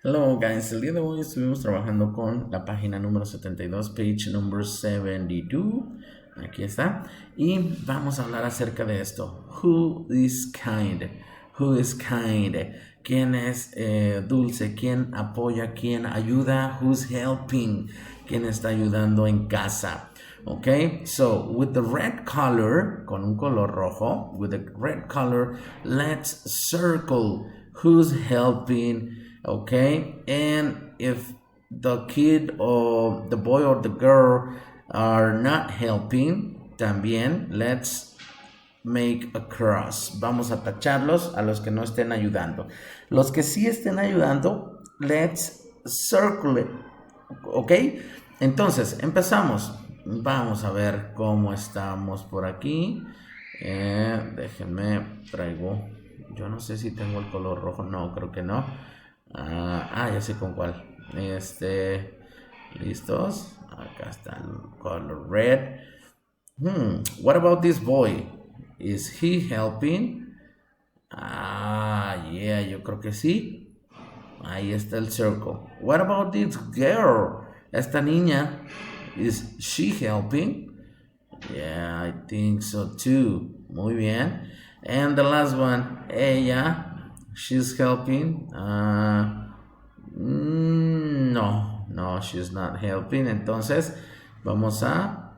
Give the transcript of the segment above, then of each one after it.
Hello guys, el día de hoy estuvimos trabajando con la página número 72, page number 72, aquí está, y vamos a hablar acerca de esto. Who is kind? Who is kind? ¿Quién es dulce? ¿Quién apoya? ¿Quién ayuda? Who's helping? ¿Quién está ayudando en casa? Okay, so with the red color, con un color rojo, with the red color, let's circle who's helping. Okay, and if the kid or the boy or the girl are not helping, también let's make a cross. Vamos a tacharlos a los que no estén ayudando. Los que sí estén ayudando, let's circle it. Ok, entonces empezamos. Vamos a ver cómo estamos por aquí. Déjenme, traigo. Yo no sé si tengo el color rojo. No, creo que no. Ya sé con cuál. ¿Listos? Acá está el color red. What about this boy? Is he helping? Yeah, yo creo que sí. Ahí está el circle. What about this girl? Esta niña. Is she helping? Yeah, I think so too. Muy bien. And the last one, ella. She's helping. No, she's not helping. Entonces, vamos a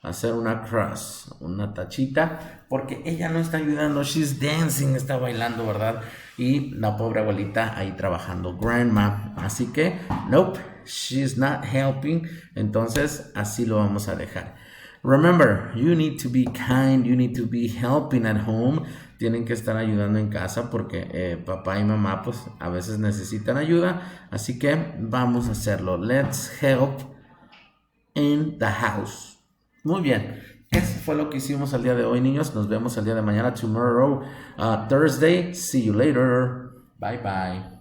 hacer una cross, una tachita, porque ella no está ayudando. She's dancing, está bailando, ¿verdad? Y la pobre abuelita ahí trabajando, grandma. Así que, nope, she's not helping. Entonces, así lo vamos a dejar. Remember, you need to be kind, you need to be helping at home. Tienen que estar ayudando en casa porque papá y mamá pues a veces necesitan ayuda. Así que vamos a hacerlo. Let's help in the house. Muy bien. Eso fue lo que hicimos el día de hoy, niños. Nos vemos el día de mañana, tomorrow, Thursday. See you later. Bye bye.